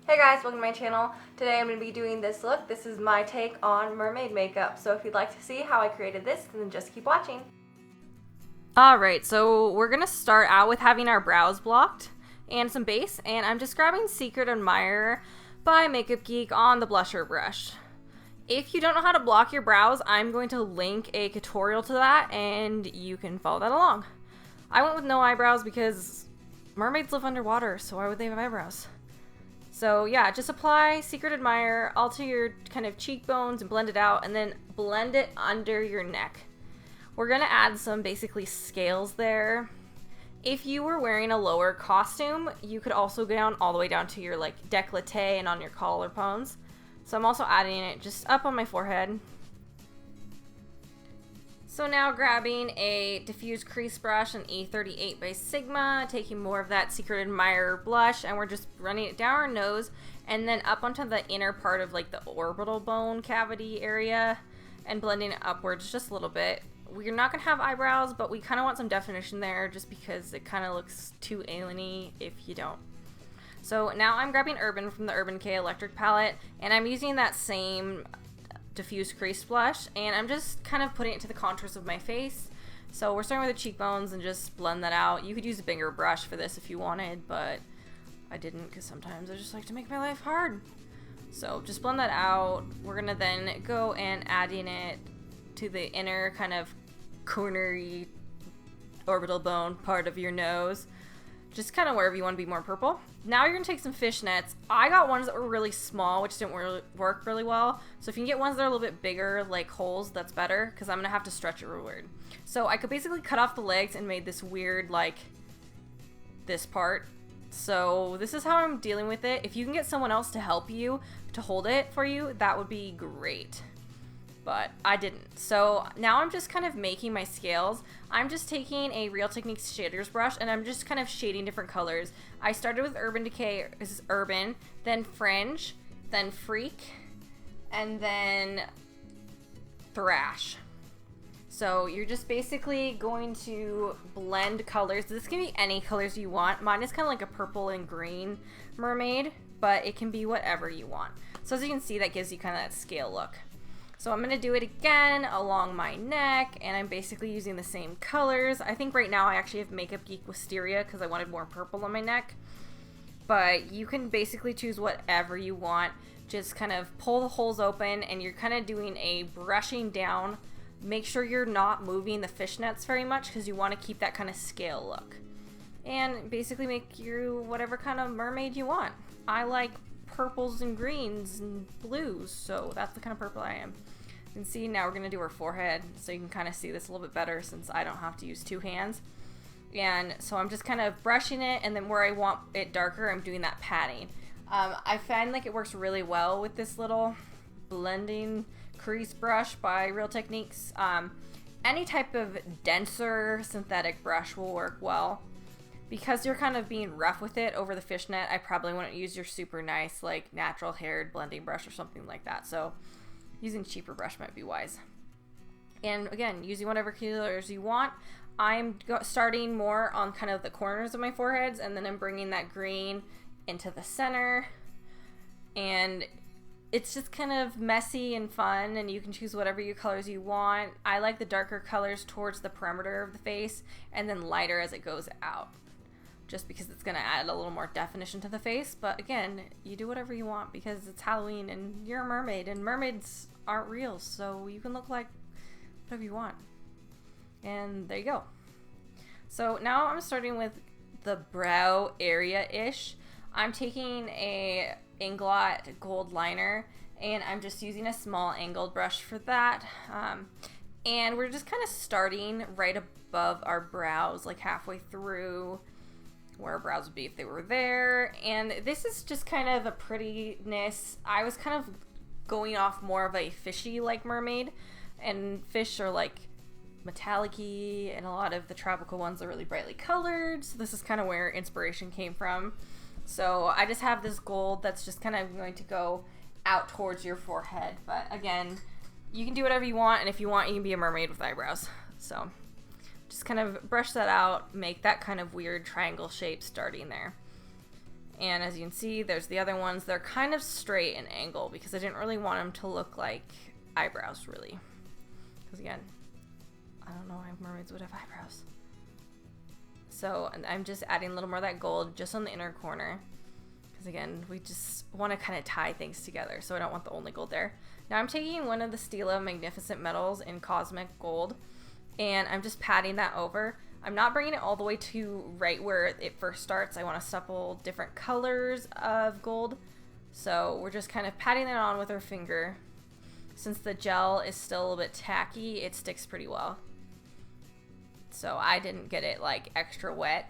Hey guys, welcome to my channel. Today I'm going to be doing this look. This is my take on mermaid makeup. So if you'd like to see how I created this, then just keep watching. Alright, so we're going to start out with having our brows blocked and some base. And I'm just grabbing Secret Admire by Makeup Geek on the blusher brush. If you don't know how to block your brows, I'm going to link a tutorial to that and you can follow that along. I went with no eyebrows because mermaids live underwater, so why would they have eyebrows? So yeah, just apply Secret Admire all to your kind of cheekbones and blend it out, and then blend it under your neck. We're gonna add some basically scales there. If you were wearing a lower costume, you could also go down all the way down to your like décolleté and on your collarbones. So I'm also adding it just up on my forehead. So now grabbing a diffused crease brush, an E38 by Sigma, taking more of that Secret Admire blush, and we're just running it down our nose and then up onto the inner part of like the orbital bone cavity area and blending it upwards just a little bit. We're not going to have eyebrows, but we kind of want some definition there just because it kind of looks too alien-y if you don't. So now I'm grabbing Urban from the Urban K Electric palette, and I'm using that same diffused crease blush, and I'm just kind of putting it to the contours of my face. So we're starting with the cheekbones and just blend that out. You could use a bigger brush for this if you wanted, but I didn't because sometimes I just like to make my life hard. So just blend that out. We're gonna then go and adding it to the inner kind of cornery orbital bone part of your nose, just kind of wherever you want to be more purple. Now you're going to take some fishnets. I got ones that were really small, which didn't really work really well. So if you can get ones that are a little bit bigger, like holes, that's better, because I'm going to have to stretch it real weird. So I could basically cut off the legs and made this weird, like, this part. So this is how I'm dealing with it. If you can get someone else to help you, to hold it for you, that would be great. But I didn't. So now I'm just kind of making my scales. I'm just taking a Real Techniques shaders brush and I'm just kind of shading different colors. I started with Urban Decay, this is Urban, then Fringe, then Freak, and then Thrash. So you're just basically going to blend colors. This can be any colors you want. Mine is kind of like a purple and green mermaid, but it can be whatever you want. So as you can see, that gives you kind of that scale look. So I'm going to do it again along my neck, and I'm basically using the same colors. I think right now I actually have Makeup Geek Wisteria because I wanted more purple on my neck. But you can basically choose whatever you want. Just kind of pull the holes open, and you're kind of doing a brushing down. Make sure you're not moving the fishnets very much because you want to keep that kind of scale look. And basically make you whatever kind of mermaid you want. I like purples and greens and blues, so that's the kind of purple I am. You can see now we're going to do her forehead, so you can kind of see this a little bit better since I don't have to use two hands. And so I'm just kind of brushing it, and then where I want it darker, I'm doing that patting. I find like it works really well with this little blending crease brush by Real Techniques. Any type of denser synthetic brush will work well. Because you're kind of being rough with it over the fishnet, I probably wouldn't use your super nice, like, natural haired blending brush or something like that. So, using cheaper brush might be wise. And again, using whatever colors you want. I'm starting more on kind of the corners of my foreheads, and then I'm bringing that green into the center. And it's just kind of messy and fun, and you can choose whatever your colors you want. I like the darker colors towards the perimeter of the face, and then lighter as it goes out, just because it's going to add a little more definition to the face. But again, you do whatever you want because it's Halloween and you're a mermaid, and mermaids aren't real, so you can look like whatever you want. And there you go. So now I'm starting with the brow area-ish. I'm taking a Inglot gold liner, and I'm just using a small angled brush for that. And we're just kind of starting right above our brows, like halfway through where our brows would be if they were there. And this is just kind of a prettiness. I was kind of going off more of a fishy like mermaid, and fish are like metallic-y, and a lot of the tropical ones are really brightly colored. So this is kind of where inspiration came from. So I just have this gold that's just kind of going to go out towards your forehead. But again, you can do whatever you want, and if you want, you can be a mermaid with eyebrows. So just kind of brush that out, make that kind of weird triangle shape starting there. And as you can see, there's the other ones. They're kind of straight and angle because I didn't really want them to look like eyebrows, really. Because again, I don't know why mermaids would have eyebrows. So I'm just adding a little more of that gold just on the inner corner. Because again, we just want to kind of tie things together, so I don't want the only gold there. Now I'm taking one of the Stila Magnificent Metals in Cosmic Gold, and I'm just patting that over. I'm not bringing it all the way to right where it first starts. I want a couple different colors of gold. So we're just kind of patting it on with our finger. Since the gel is still a little bit tacky, it sticks pretty well. So I didn't get it like extra wet,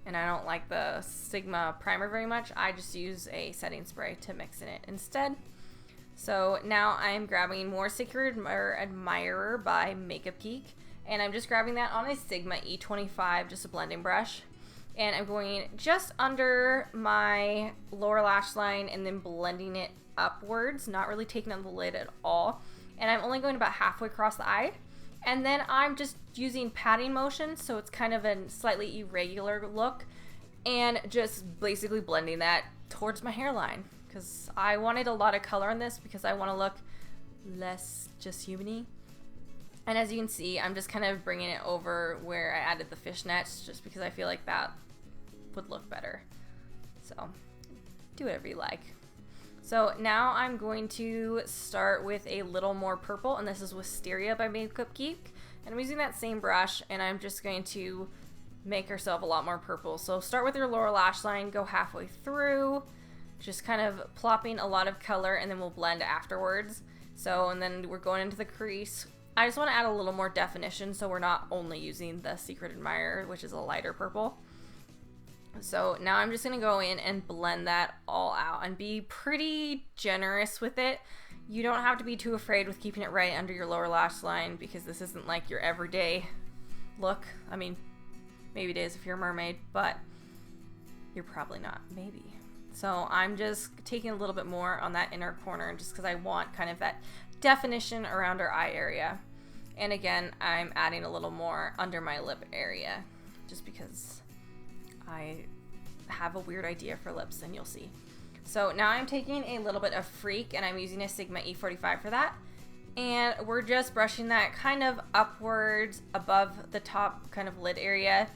and I don't like the Sigma primer very much. I just use a setting spray to mix in it instead. So now I'm grabbing more Secret Admirer by Makeup Geek. And I'm just grabbing that on a Sigma E25, just a blending brush. And I'm going just under my lower lash line and then blending it upwards, not really taking on the lid at all. And I'm only going about halfway across the eye. And then I'm just using patting motion, so it's kind of a slightly irregular look. And just basically blending that towards my hairline. Because I wanted a lot of color in this because I want to look less just human-y. And as you can see, I'm just kind of bringing it over where I added the fishnets just because I feel like that would look better. So do whatever you like. So now I'm going to start with a little more purple, and this is Wisteria by Makeup Geek. And I'm using that same brush, and I'm just going to make ourselves a lot more purple. So start with your lower lash line, go halfway through, just kind of plopping a lot of color, and then we'll blend afterwards. So, and then we're going into the crease. I just want to add a little more definition so we're not only using the Secret Admirer, which is a lighter purple. So now I'm just going to go in and blend that all out and be pretty generous with it. You don't have to be too afraid with keeping it right under your lower lash line because this isn't like your everyday look. I mean, maybe it is if you're a mermaid, but you're probably not, maybe. So I'm just taking a little bit more on that inner corner just because I want kind of that definition around our eye area. And again, I'm adding a little more under my lip area just because I have a weird idea for lips, and you'll see. So now I'm taking a little bit of Freak, and I'm using a Sigma E45 for that. And we're just brushing that kind of upwards above the top kind of lid area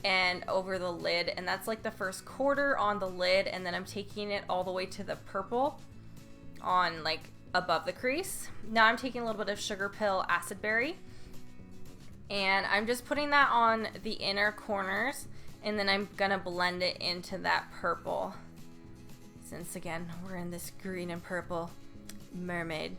and over the lid. And that's like the first quarter on the lid, and then I'm taking it all the way to the purple on like above the crease. Now I'm taking a little bit of Sugar Pill Acid Berry, and I'm just putting that on the inner corners, and then I'm gonna blend it into that purple, since again we're in this green and purple mermaid.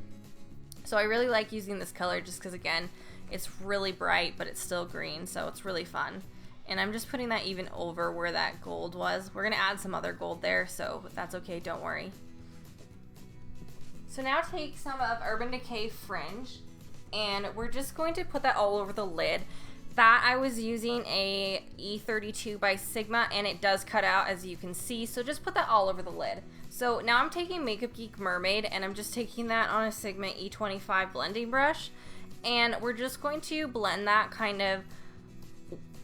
So I really like using this color just because again it's really bright but it's still green, so it's really fun. And I'm just putting that even over where that gold was. We're gonna add some other gold there, so that's okay, don't worry. So now take some of Urban Decay Fringe, and we're just going to put that all over the lid. That I was using a E32 by Sigma, and it does cut out as you can see, so just put that all over the lid. So now I'm taking Makeup Geek Mermaid, and I'm just taking that on a Sigma E25 blending brush, and we're just going to blend that kind of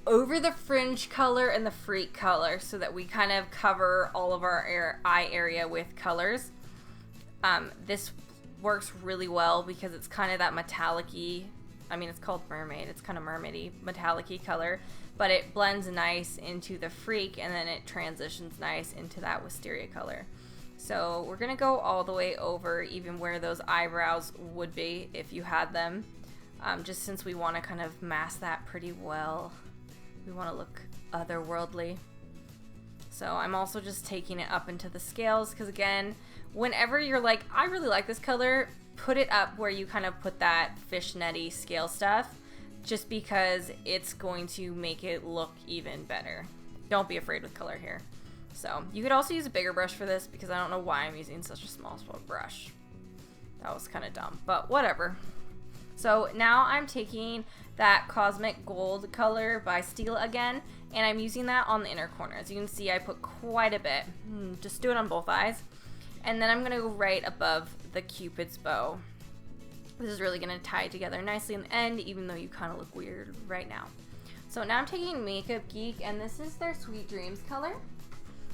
over the fringe color and the freak color so that we kind of cover all of our eye area with colors. This works really well because it's kind of that metallic-y, I mean it's called Mermaid, it's kind of mermaidy, metallic-y color, but it blends nice into the freak and then it transitions nice into that Wisteria color. So we're going to go all the way over even where those eyebrows would be if you had them, just since we want to kind of mask that pretty well. We want to look otherworldly. So I'm also just taking it up into the scales because again, whenever you're like, I really like this color, put it up where you kind of put that fishnetty scale stuff, just because it's going to make it look even better. Don't be afraid with color here. So you could also use a bigger brush for this because I don't know why I'm using such a small brush. That was kind of dumb, but whatever. So now I'm taking that Cosmic Gold color by Stila again, and I'm using that on the inner corner. As you can see, I put quite a bit. Just do it on both eyes. And then I'm going to go right above the Cupid's bow. This is really going to tie it together nicely in the end, even though you kind of look weird right now. So now I'm taking Makeup Geek, and this is their Sweet Dreams color.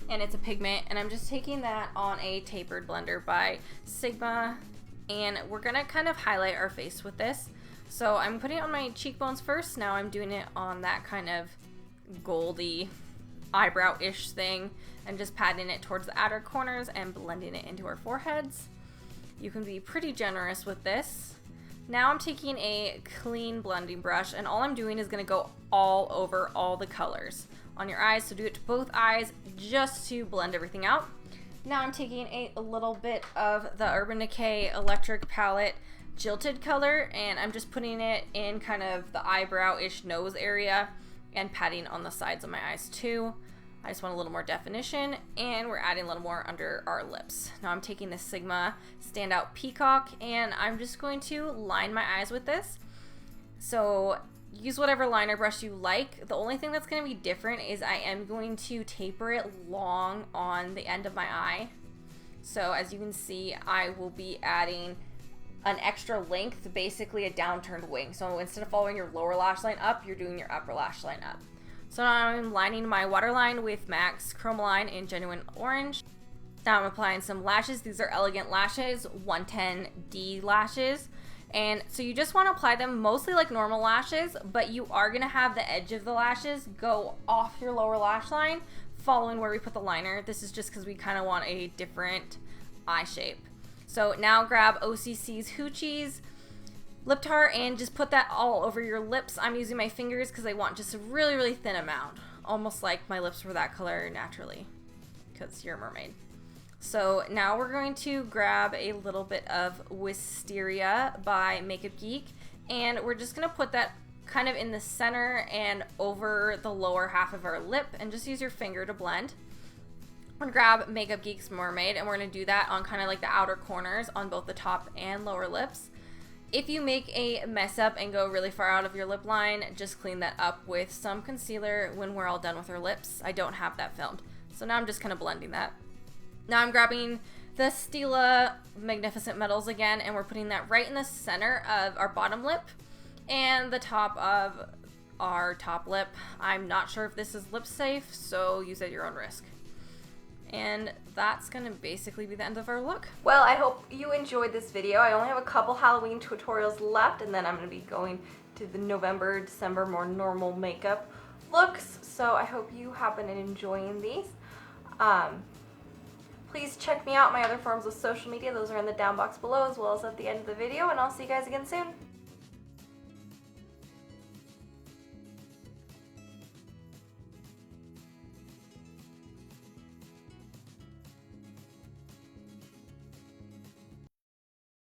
and it's a pigment, and I'm just taking that on a tapered blender by Sigma, and we're gonna kind of highlight our face with this. So I'm putting it on my cheekbones first. Now I'm doing it on that kind of goldy eyebrow-ish thing, and just patting it towards the outer corners and blending it into our foreheads. You can be pretty generous with this. Now I'm taking a clean blending brush, and all I'm doing is going to go all over all the colors on your eyes. So do it to both eyes just to blend everything out. Now I'm taking a little bit of the Urban Decay Electric Palette Jilted color, and I'm just putting it in kind of the eyebrow-ish nose area and patting on the sides of my eyes too. I just want a little more definition, and we're adding a little more under our lips. Now I'm taking the Sigma Standout Peacock, and I'm just going to line my eyes with this. So use whatever liner brush you like. The only thing that's going to be different is I am going to taper it long on the end of my eye. So as you can see, I will be adding an extra length, basically a downturned wing. So instead of following your lower lash line up, you're doing your upper lash line up. So now I'm lining my waterline with MAC's Chromaline in Genuine Orange. Now I'm applying some lashes. These are Elegant Lashes 110D lashes. And so you just want to apply them mostly like normal lashes, but you are going to have the edge of the lashes go off your lower lash line following where we put the liner. This is just because we kind of want a different eye shape. So now grab OCC's Hoochie's lip tart and just put that all over your lips. I'm using my fingers because I want just a really, really thin amount. Almost like my lips were that color naturally because you're a mermaid. So now we're going to grab a little bit of Wisteria by Makeup Geek, and we're just going to put that kind of in the center and over the lower half of our lip, and just use your finger to blend. We're going to grab Makeup Geek's Mermaid, and we're going to do that on kind of like the outer corners on both the top and lower lips. If you make a mess up and go really far out of your lip line, just clean that up with some concealer when we're all done with our lips. I don't have that filmed. So now I'm just kind of blending that. Now I'm grabbing the Stila Magnificent Metals again, and we're putting that right in the center of our bottom lip and the top of our top lip. I'm not sure if this is lip safe, so use at your own risk. And that's gonna basically be the end of our look. Well, I hope you enjoyed this video. I only have a couple Halloween tutorials left, and then I'm gonna be going to the November, December more normal makeup looks. So I hope you have been enjoying these. Please check me out my other forms of social media. Those are in the down box below as well as at the end of the video, and I'll see you guys again soon.